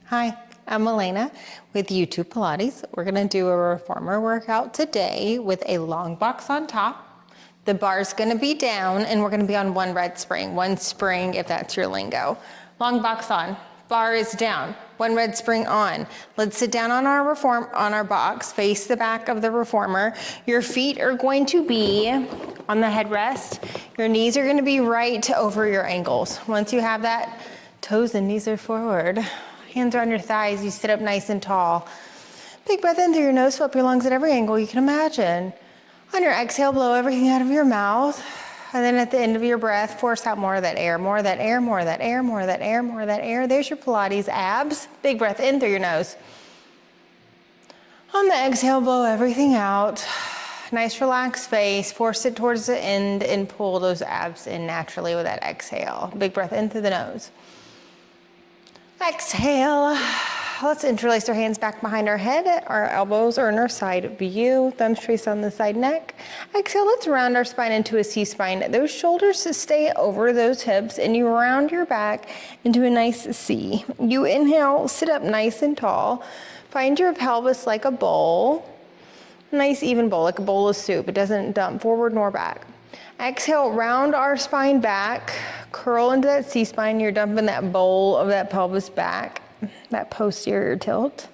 Hi, I'm Elena with YouTube Pilates. We're gonna do a reformer workout today with a long box on top. The bar's gonna be down and we're gonna be on one spring if that's your lingo. Long box on, bar is down, one red spring on. Let's sit down on our box, face the back of the reformer. Your feet are going to be on the headrest. Your knees are gonna be right over your ankles. Once you have that, toes and knees are forward. Hands are on your thighs, you sit up nice and tall. Big breath in through your nose, fill up your lungs at every angle you can imagine. On your exhale, blow everything out of your mouth. And then at the end of your breath, force out more of that air, more of that air, more of that air, more of that air, more of that air. There's your Pilates abs. Big breath in through your nose. On the exhale, blow everything out. Nice relaxed face, force it towards the end and pull those abs in naturally with that exhale. Big breath in through the nose. Exhale. Let's interlace our hands back behind our head. Our elbows are in our side view. Thumbs trace on the side neck. Exhale, let's round our spine into a C-spine. Those shoulders stay over those hips and you round your back into a nice C. You inhale, sit up nice and tall. Find your pelvis like a bowl. Nice even bowl, like a bowl of soup. It doesn't dump forward nor back. Exhale, round our spine back, curl into that C-spine. You're dumping that bowl of that pelvis back, that posterior tilt.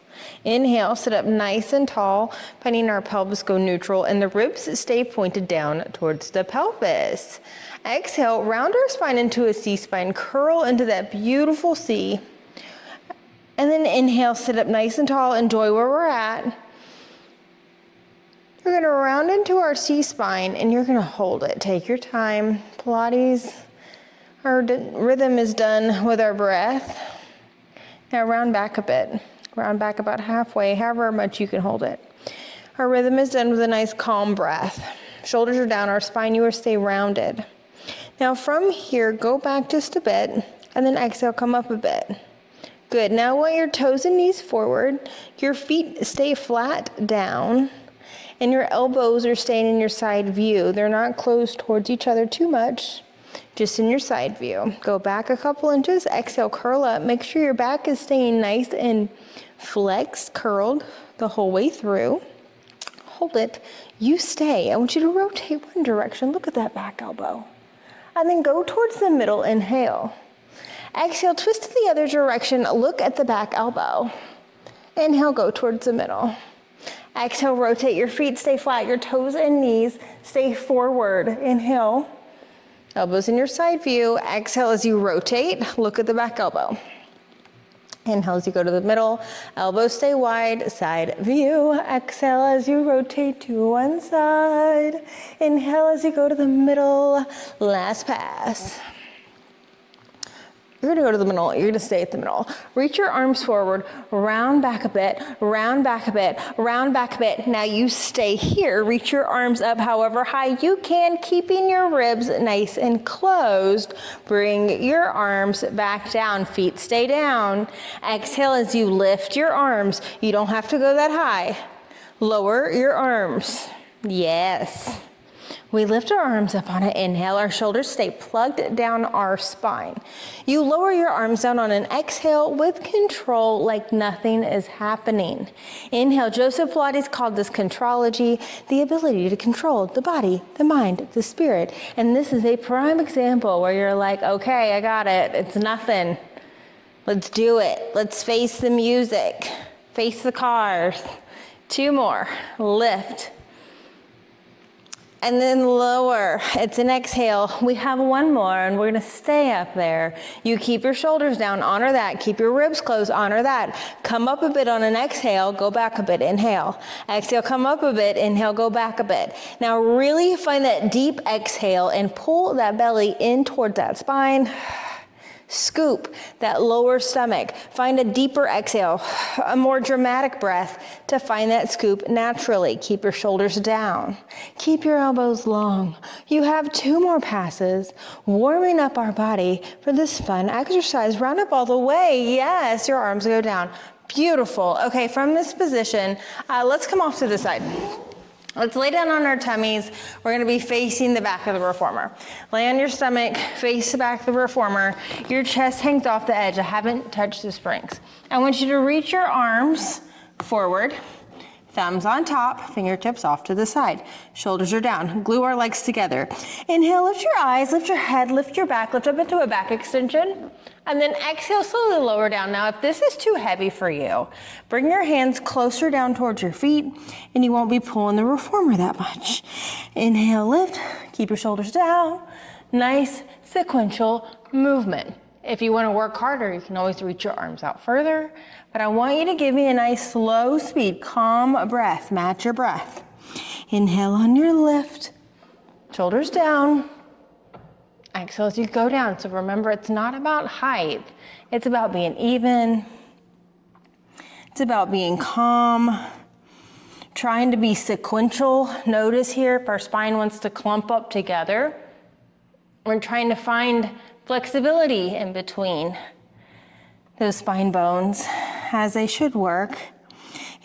Inhale, sit up nice and tall, finding our pelvis go neutral and the ribs stay pointed down towards the pelvis. Exhale, round our spine into a C-spine, curl into that beautiful C. And then inhale, sit up nice and tall, enjoy where we're at. We're gonna round into our C-spine and you're gonna hold it. Take your time. Pilates, our rhythm is done with our breath. Now round back a bit. Round back about halfway, however much you can hold it. Our rhythm is done with a nice calm breath. Shoulders are down, our spine, you will stay rounded. Now from here, go back just a bit and then exhale, come up a bit. Good, now I want your toes and knees forward. Your feet stay flat down. And your elbows are staying in your side view. They're not closed towards each other too much, just in your side view. Go back a couple inches, exhale, curl up. Make sure your back is staying nice and flexed, curled the whole way through. Hold it, you stay. I want you to rotate one direction. Look at that back elbow. And then go towards the middle, inhale. Exhale, twist to the other direction, look at the back elbow. Inhale, go towards the middle. Exhale, rotate your feet, stay flat, your toes and knees stay forward. Inhale, elbows in your side view. Exhale as you rotate, look at the back elbow. Inhale as you go to the middle, elbows stay wide, side view. Exhale as you rotate to one side. Inhale as you go to the middle, last pass. You're gonna go to the middle, you're gonna stay at the middle. Reach your arms forward, round back a bit, round back a bit, round back a bit. Now you stay here, reach your arms up however high you can, keeping your ribs nice and closed. Bring your arms back down, feet stay down. Exhale as you lift your arms. You don't have to go that high. Lower your arms, yes. We lift our arms up on an inhale, our shoulders stay plugged down our spine. You lower your arms down on an exhale with control like nothing is happening. Inhale, Joseph Pilates called this contrology, the ability to control the body, the mind, the spirit. And this is a prime example where you're like, okay, I got it, it's nothing. Let's do it. Let's face the music, face the cars. 2 more, lift. And then lower, it's an exhale. We have 1 more and we're gonna stay up there. You keep your shoulders down, honor that. Keep your ribs closed, honor that. Come up a bit on an exhale, go back a bit, inhale. Exhale, come up a bit, inhale, go back a bit. Now really find that deep exhale and pull that belly in towards that spine. Scoop that lower stomach. Find a deeper exhale, a more dramatic breath to find that scoop naturally. Keep your shoulders down. Keep your elbows long. You have 2 more passes, warming up our body for this fun exercise. Round up all the way. Yes, your arms go down. Beautiful. Okay, from this position, let's come off to the side. Let's lay down on our tummies. We're gonna be facing the back of the reformer. Lay on your stomach, face the back of the reformer. Your chest hangs off the edge. I haven't touched the springs. I want you to reach your arms forward, thumbs on top, fingertips off to the side. Shoulders are down. Glue our legs together. Inhale, lift your eyes, lift your head, lift your back, lift up into a back extension. And then exhale, slowly lower down. Now, if this is too heavy for you, bring your hands closer down towards your feet and you won't be pulling the reformer that much. Inhale, lift, keep your shoulders down. Nice sequential movement. If you want to work harder, you can always reach your arms out further, but I want you to give me a nice slow speed, calm breath, match your breath. Inhale on your lift, shoulders down. Exhale as you go down. So remember, it's not about height. It's about being even. It's about being calm, trying to be sequential. Notice here, if our spine wants to clump up together, we're trying to find flexibility in between those spine bones as they should work.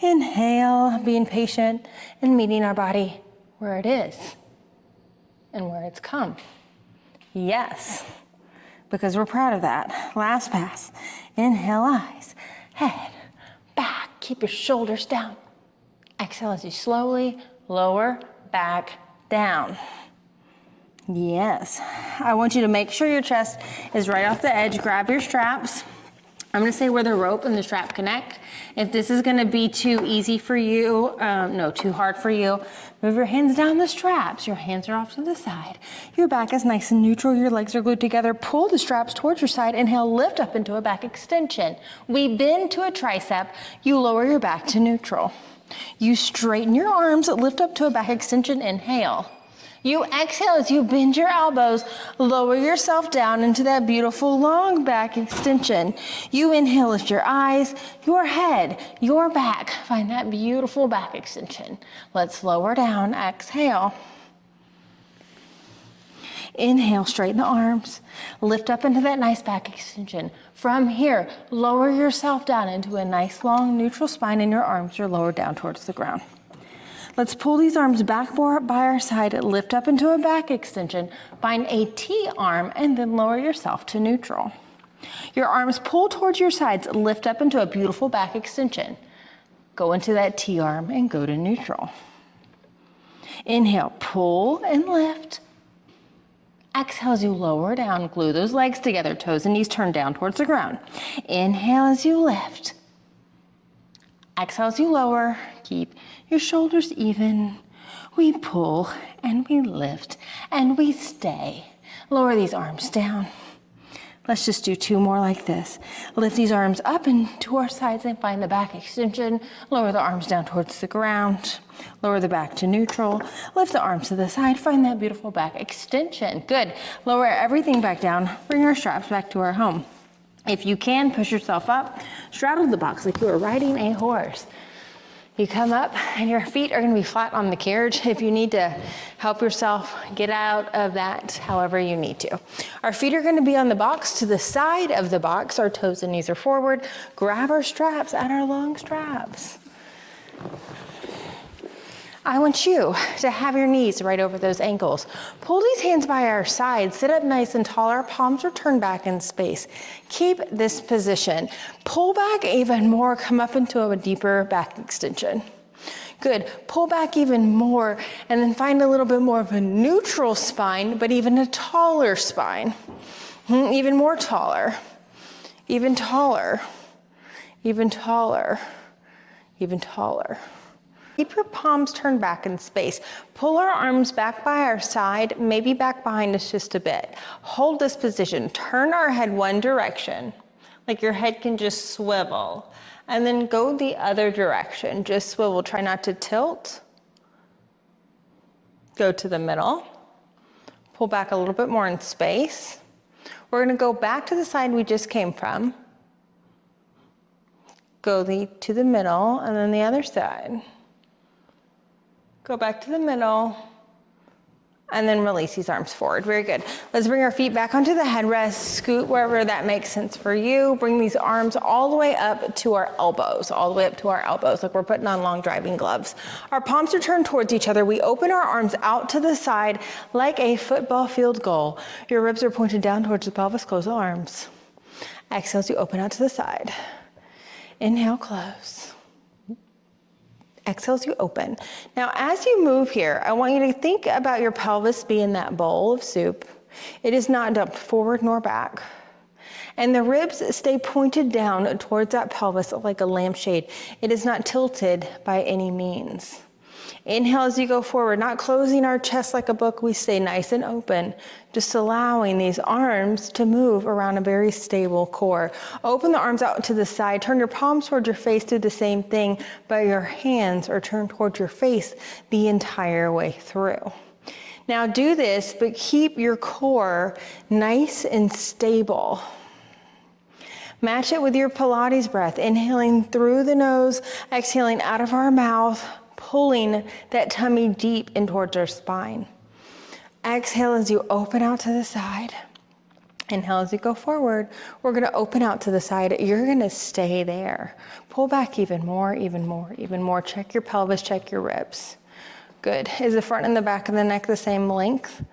Inhale, being patient and meeting our body where it is and where it's come. Yes, because we're proud of that. Last pass. Inhale, eyes, head, back. Keep your shoulders down. Exhale as you slowly lower back down. Yes. I want you to make sure your chest is right off the edge. Grab your straps. I'm going to say where the rope and the strap connect. If this is going to be too easy for you, too hard for you, move your hands down the straps. Your hands are off to the side. Your back is nice and neutral. Your legs are glued together. Pull the straps towards your side. Inhale, lift up into a back extension. We bend to a tricep. You lower your back to neutral. You straighten your arms, lift up to a back extension. Inhale. You exhale as you bend your elbows, lower yourself down into that beautiful long back extension. You inhale, lift your eyes, your head, your back. Find that beautiful back extension. Let's lower down, exhale. Inhale, straighten the arms, lift up into that nice back extension. From here, lower yourself down into a nice long neutral spine and your arms are lowered down towards the ground. Let's pull these arms back by our side, lift up into a back extension, find a T-arm, and then lower yourself to neutral. Your arms pull towards your sides, lift up into a beautiful back extension. Go into that T-arm and go to neutral. Inhale, pull and lift. Exhale as you lower down, glue those legs together, toes and knees turn down towards the ground. Inhale as you lift. Exhale as you lower, keep your shoulders even. We pull and we lift and we stay. Lower these arms down. Let's just do two more like this. Lift these arms up and to our sides and find the back extension. Lower the arms down towards the ground. Lower the back to neutral. Lift the arms to the side. Find that beautiful back extension. Good. Lower everything back down. Bring our straps back to our home. If you can, push yourself up. Straddle the box like you are riding a horse. You come up and your feet are going to be flat on the carriage. If you need to help yourself get out of that, however you need to. Our feet are going to be on the box to the side of the box. Our toes and knees are forward. Grab our straps at our long straps. I want you to have your knees right over those ankles. Pull these hands by our sides. Sit up nice and tall. Our palms are turned back in space. Keep this position. Pull back even more. Come up into a deeper back extension. Good. Pull back even more and then find a little bit more of a neutral spine, but even a taller spine. Even more taller. Even taller. Even taller. Even taller. Keep your palms turned back in space. Pull our arms back by our side, maybe back behind us just a bit. Hold this position. Turn our head one direction, like your head can just swivel. And then go the other direction. Just swivel. Try not to tilt. Go to the middle. Pull back a little bit more in space. We're going to go back to the side we just came from. Go to the middle and then the other side. Go back to the middle And then release these arms forward. Very good. Let's bring our feet back onto the headrest. Scoot wherever that makes sense for you. Bring these arms all the way up to our elbows, all the way up to our elbows, like we're putting on long driving gloves. Our palms are turned towards each other. We open our arms out to the side like a football field goal. Your ribs are pointed down towards the pelvis. Close the arms. Exhale as you open out to the side. Inhale, close. Exhale as you open. Now, as you move here, I want you to think about your pelvis being that bowl of soup. It is not dumped forward nor back. And the ribs stay pointed down towards that pelvis like a lampshade. It is not tilted by any means. Inhale as you go forward, not closing our chest like a book. We stay nice and open, just allowing these arms to move around a very stable core. Open the arms out to the side. Turn your palms towards your face. Do the same thing, but your hands are turned towards your face the entire way through. Now do this, but keep your core nice and stable. Match it with your Pilates breath, inhaling through the nose, exhaling out of our mouth, pulling that tummy deep in towards our spine. Exhale as you open out to the side. Inhale as you go forward. We're gonna open out to the side. You're gonna stay there. Pull back even more, even more, even more. Check your pelvis, check your ribs. Good. Is the front and the back of the neck the same length?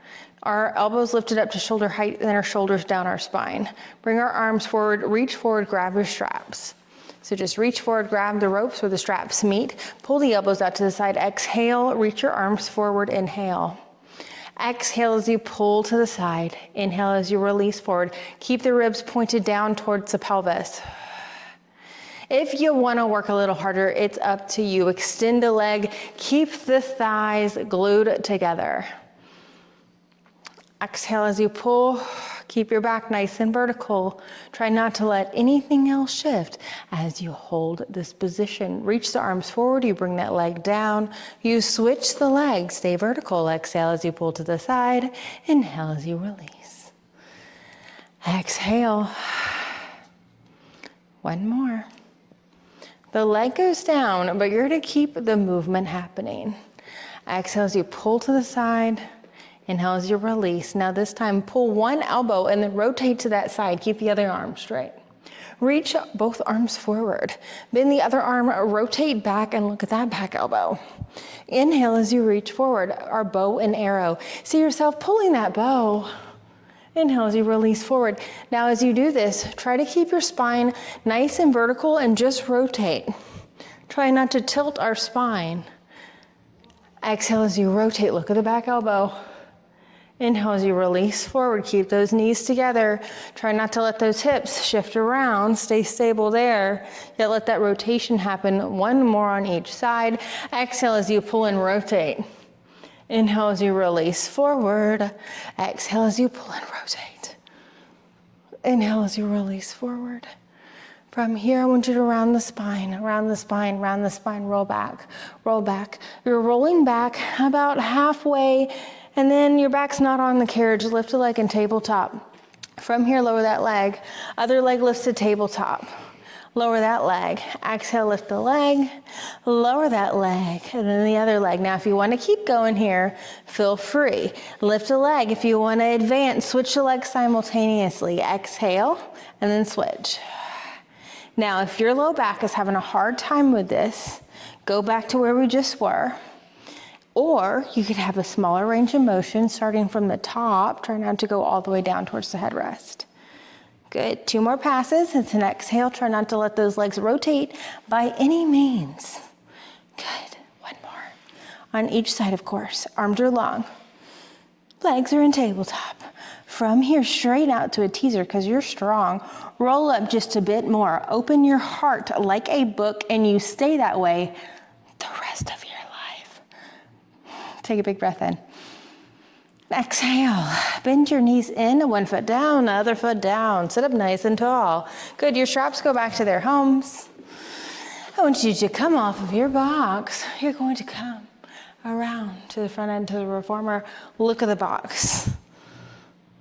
Our elbows lifted up to shoulder height and our shoulders down our spine. Bring our arms forward, reach forward, grab your straps. So just reach forward, grab the ropes where the straps meet. Pull the elbows out to the side. Exhale, reach your arms forward, inhale. Exhale as you pull to the side. Inhale as you release forward. Keep the ribs pointed down towards the pelvis. If you want to work a little harder, it's up to you. Extend a leg, keep the thighs glued together. Exhale as you pull, keep your back nice and vertical. Try not to let anything else shift as you hold this position. Reach the arms forward, you bring that leg down. You switch the leg, stay vertical. Exhale as you pull to the side. Inhale as you release. Exhale. One more. The leg goes down, but you're gonna keep the movement happening. Exhale as you pull to the side. Inhale as you release. Now this time, pull one elbow and then rotate to that side. Keep the other arm straight. Reach both arms forward. Bend the other arm, rotate back and look at that back elbow. Inhale as you reach forward, our bow and arrow. See yourself pulling that bow. Inhale as you release forward. Now as you do this, try to keep your spine nice and vertical and just rotate. Try not to tilt our spine. Exhale as you rotate, look at the back elbow. Inhale as you release forward, keep those knees together. Try not to let those hips shift around, stay stable there, yet let that rotation happen. One more on each side. Exhale as you pull and rotate. Inhale as you release forward. Exhale as you pull and rotate. Inhale as you release forward. From here, I want you to round the spine, round the spine, round the spine, roll back, roll back. You're rolling back about halfway, and then your back's not on the carriage. Lift a leg and tabletop. From here, lower that leg. Other leg lifts to tabletop. Lower that leg. Exhale, lift the leg. Lower that leg, and then the other leg. Now, if you want to keep going here, feel free. Lift a leg. If you want to advance, switch the legs simultaneously. Exhale, and then switch. Now, if your low back is having a hard time with this, go back to where we just were. Or you could have a smaller range of motion starting from the top. Try not to go all the way down towards the headrest. Good. 2 more passes. It's an exhale. Try not to let those legs rotate by any means. Good. 1 more. On each side, of course. Arms are long. Legs are in tabletop. From here, straight out to a teaser because you're strong. Roll up just a bit more. Open your heart like a book, and you stay that way the rest of your life. Take a big breath in. Exhale. Bend your knees in, 1 foot down, other foot down. Sit up nice and tall. Good. Your straps go back to their homes. I want you to come off of your box. You're going to come around to the front end, to the reformer. Look at the box.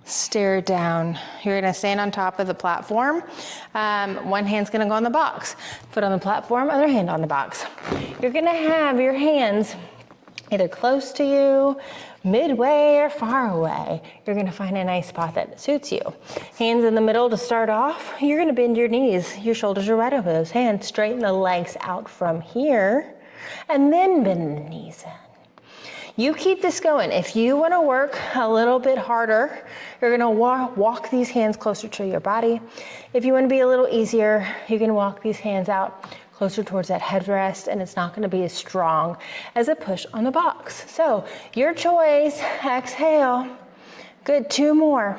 Stare down. You're gonna stand on top of the platform. One hand's gonna go on the box. Foot on the platform, other hand on the box. You're gonna have your hands either close to you, midway or far away, you're gonna find a nice spot that suits you. Hands in the middle to start off. You're gonna bend your knees. Your shoulders are right over those hands. Straighten the legs out from here, and then bend the knees in. You keep this going. If you wanna work a little bit harder, you're gonna walk these hands closer to your body. If you wanna be a little easier, you can walk these hands out closer towards that headrest, and it's not gonna be as strong as a push on the box. So your choice, exhale. Good, 2 more.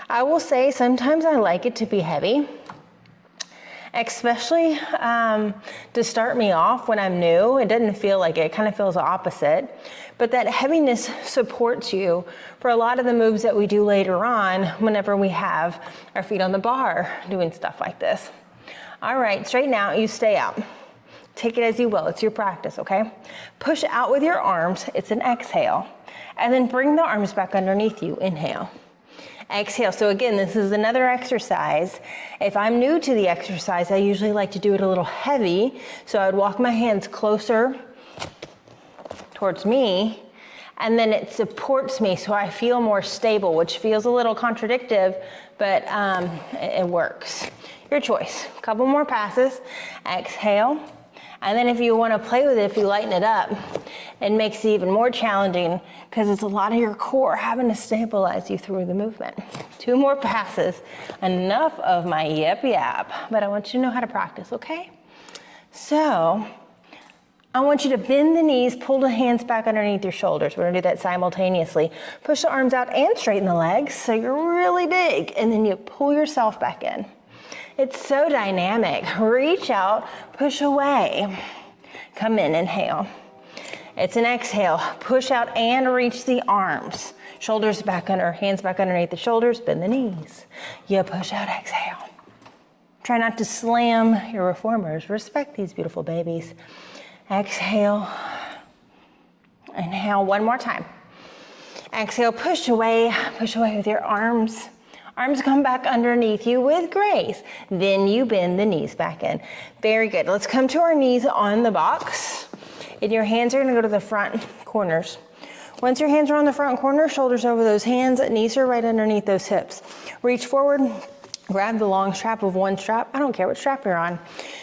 I will say sometimes I like it to be heavy, especially to start me off when I'm new. It doesn't feel like it kind of feels the opposite. But that heaviness supports you for a lot of the moves that we do later on whenever we have our feet on the bar doing stuff like this. All right, straighten out, you stay out. Take it as you will, it's your practice, okay? Push out with your arms, it's an exhale. And then bring the arms back underneath you, inhale. Exhale, so again, this is another exercise. If I'm new to the exercise, I usually like to do it a little heavy. So I would walk my hands closer towards me, and then it supports me so I feel more stable, which feels a little contradictive, but it works. Your choice. A couple more passes. Exhale. And then if you want to play with it, if you lighten it up, it makes it even more challenging because it's a lot of your core having to stabilize you through the movement. 2 more passes. Enough of my yap, but I want you to know how to practice, okay? So I want you to bend the knees, pull the hands back underneath your shoulders. We're gonna do that simultaneously. Push the arms out and straighten the legs so you're really big, and then you pull yourself back in. It's so dynamic. Reach out, push away. Come in, inhale. It's an exhale. Push out and reach the arms. Shoulders back under, hands back underneath the shoulders, bend the knees. You push out, exhale. Try not to slam your reformers. Respect these beautiful babies. Exhale. Inhale, 1 more time. Exhale, push away with your arms. Arms come back underneath you with grace. Then you bend the knees back in. Very good. Let's come to our knees on the box. And your hands are gonna go to the front corners. Once your hands are on the front corner, shoulders over those hands, knees are right underneath those hips. Reach forward, grab the long strap of one strap. I don't care what strap you're on.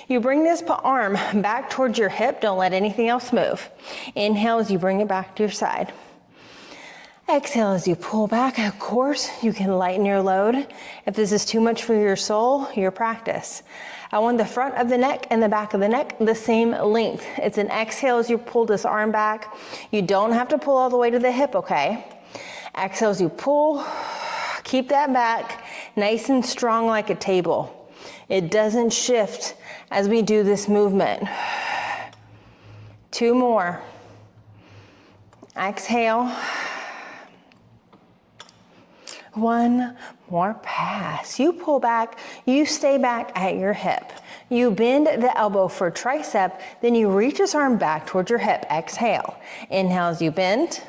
You bring this arm back towards your hip. Don't let anything else move. Inhale as you bring it back to your side. Exhale as you pull back. Of course, you can lighten your load. If this is too much for your soul, your practice. I want the front of the neck and the back of the neck the same length. It's an exhale as you pull this arm back. You don't have to pull all the way to the hip, okay? Exhale as you pull. Keep that back nice and strong like a table. It doesn't shift as we do this movement. 2 more. Exhale. 1 more pass. You pull back, you stay back at your hip. You bend the elbow for tricep, then you reach this arm back towards your hip. Exhale. Inhale as you bend.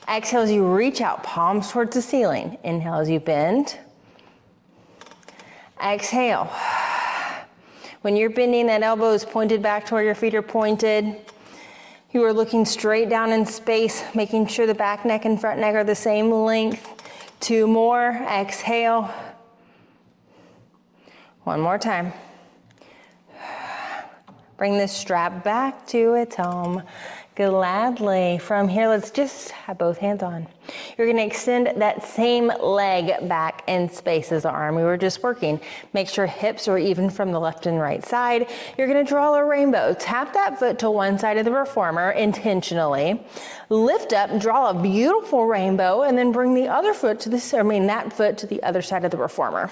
Exhale as you reach out, palms towards the ceiling. Inhale as you bend. Exhale. When you're bending, that elbow is pointed back to where your feet are pointed. You are looking straight down in space, making sure the back neck and front neck are the same length. 2 more, exhale. 1 more time. Bring this strap back to its home. Gladly. From here, let's just have both hands on. You're gonna extend that same leg back in space as the arm we were just working. Make sure hips are even from the left and right side. You're gonna draw a rainbow. Tap that foot to one side of the reformer intentionally. Lift up, draw a beautiful rainbow, and then bring the other foot to that foot to the other side of the reformer.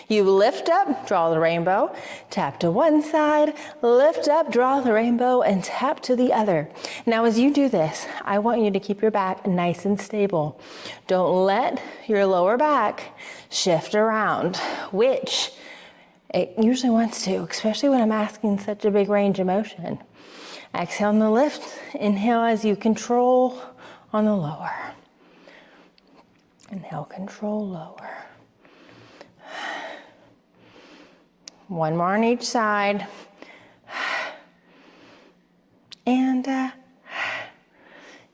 You lift up, draw the rainbow, tap to one side, lift up, draw the rainbow, and tap to the other. Now as you do this, I want you to keep your back nice and stable. Don't let your lower back shift around, which it usually wants to, especially when I'm asking such a big range of motion. Exhale on the lift, inhale as you control on the lower. Inhale, control, lower. 1 more on each side.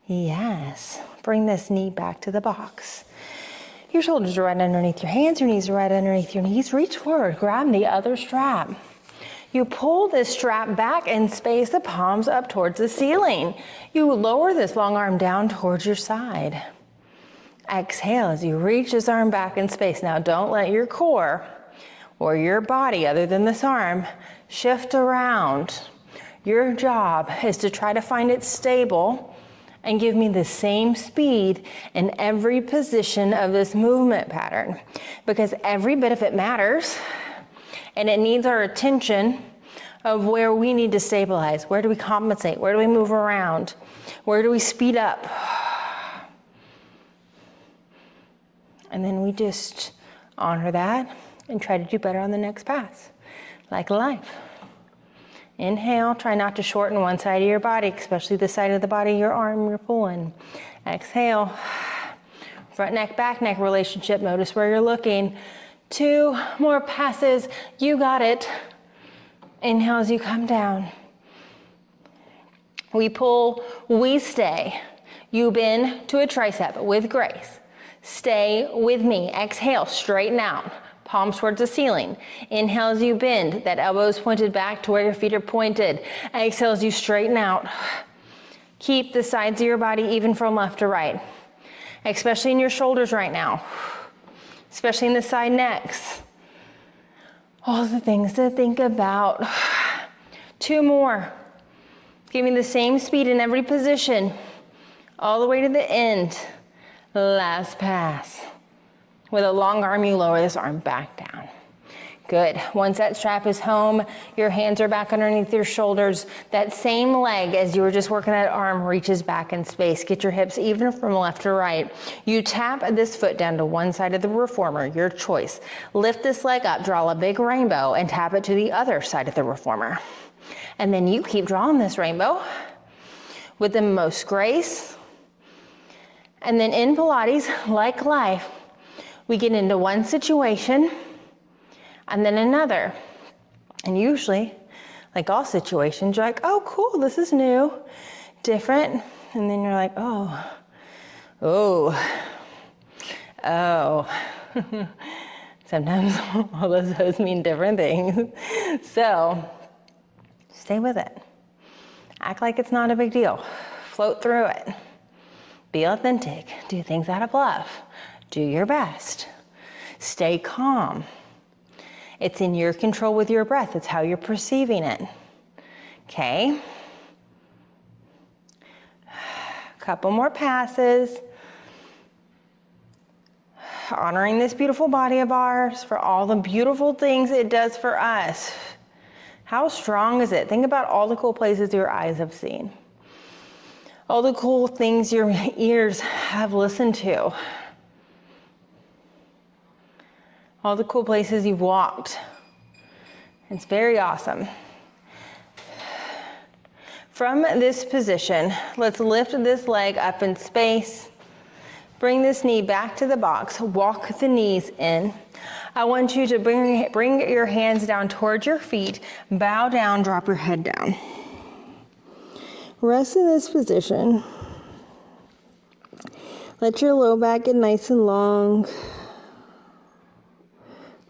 Yes. Bring this knee back to the box. Your shoulders are right underneath your hands, your knees are right underneath your knees. Reach forward, grab the other strap. You pull this strap back and space the palms up towards the ceiling. You lower this long arm down towards your side. Exhale as you reach this arm back in space. Now don't let your core or your body, other than this arm, shift around. Your job is to try to find it stable and give me the same speed in every position of this movement pattern, because every bit of it matters and it needs our attention of where we need to stabilize. Where do we compensate? Where do we move around? Where do we speed up? And then we just honor that and try to do better on the next pass, like life. Inhale, try not to shorten one side of your body, especially the side of the body, your arm you're pulling. Exhale, front neck, back neck relationship. Notice where you're looking. 2 more passes, you got it. Inhale as you come down. We pull, we stay. You bend to a tricep with grace. Stay with me. Exhale, straighten out. Palms towards the ceiling. Inhale as you bend. That elbow is pointed back to where your feet are pointed. Exhale as you straighten out. Keep the sides of your body even from left to right, especially in your shoulders right now, especially in the side necks. All the things to think about. 2 more. Give me the same speed in every position, all the way to the end. Last pass. With a long arm, you lower this arm back down. Good. Once that strap is home, your hands are back underneath your shoulders. That same leg, as you were just working that arm, reaches back in space. Get your hips even from left to right. You tap this foot down to one side of the reformer, your choice. Lift this leg up, draw a big rainbow, and tap it to the other side of the reformer. And then you keep drawing this rainbow with the most grace. And then in Pilates, like life, we get into one situation and then another. And usually, like all situations, you're like, oh, cool, this is new, different. And then you're like, oh. Sometimes all those mean different things. So stay with it. Act like it's not a big deal. Float through it. Be authentic. Do things out of love. Do your best. Stay calm. It's in your control with your breath. It's how you're perceiving it. Okay? Couple more passes. Honoring this beautiful body of ours for all the beautiful things it does for us. How strong is it? Think about all the cool places your eyes have seen. All the cool things your ears have listened to. All the cool places you've walked. It's very awesome. From this position, let's lift this leg up in space. Bring this knee back to the box. Walk the knees in. I want you to bring your hands down towards your feet. Bow down, drop your head down. Rest in this position. Let your low back get nice and long.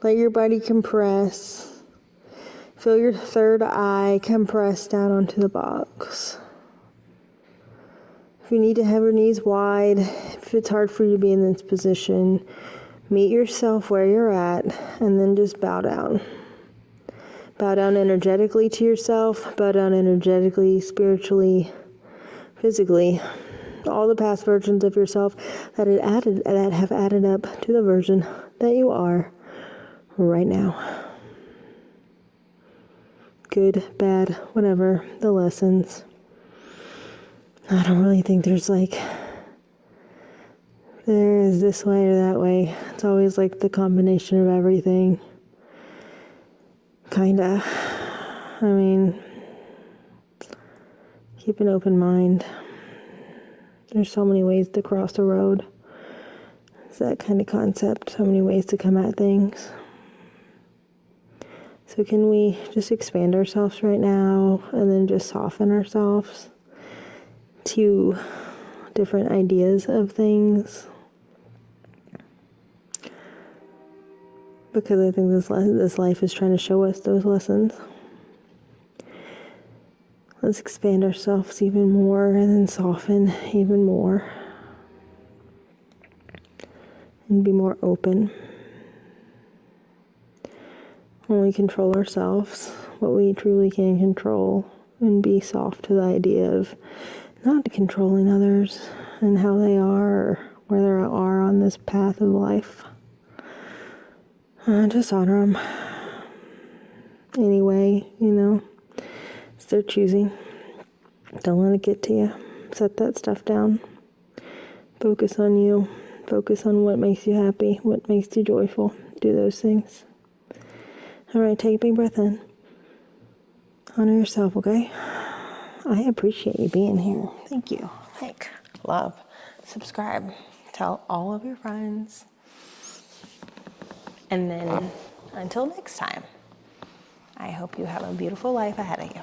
Let your body compress. Feel your third eye compress down onto the box. If you need to have your knees wide, if it's hard for you to be in this position, meet yourself where you're at and then just bow down. Bow down energetically to yourself, bow down energetically, spiritually, physically. All the past versions of yourself that have added up to the version that you are right now. Good, bad, whatever, the lessons. I don't really think there is this way or that way. It's always like the combination of everything. Kinda. I mean, keep an open mind. There's so many ways to cross the road. It's that kind of concept. So many ways to come at things. So can we just expand ourselves right now and then just soften ourselves to different ideas of things. Because I think this life is trying to show us those lessons. Let's expand ourselves even more and then soften even more. And be more open. When we control ourselves, what we truly can control, and be soft to the idea of not controlling others and how they are or where they are on this path of life. Just honor them. Anyway, it's their choosing. Don't let it get to you. Set that stuff down. Focus on you. Focus on what makes you happy, what makes you joyful. Do those things. All right, take a big breath in. Honor yourself, okay? I appreciate you being here. Thank you. Like, love, subscribe. Tell all of your friends. And then until next time, I hope you have a beautiful life ahead of you.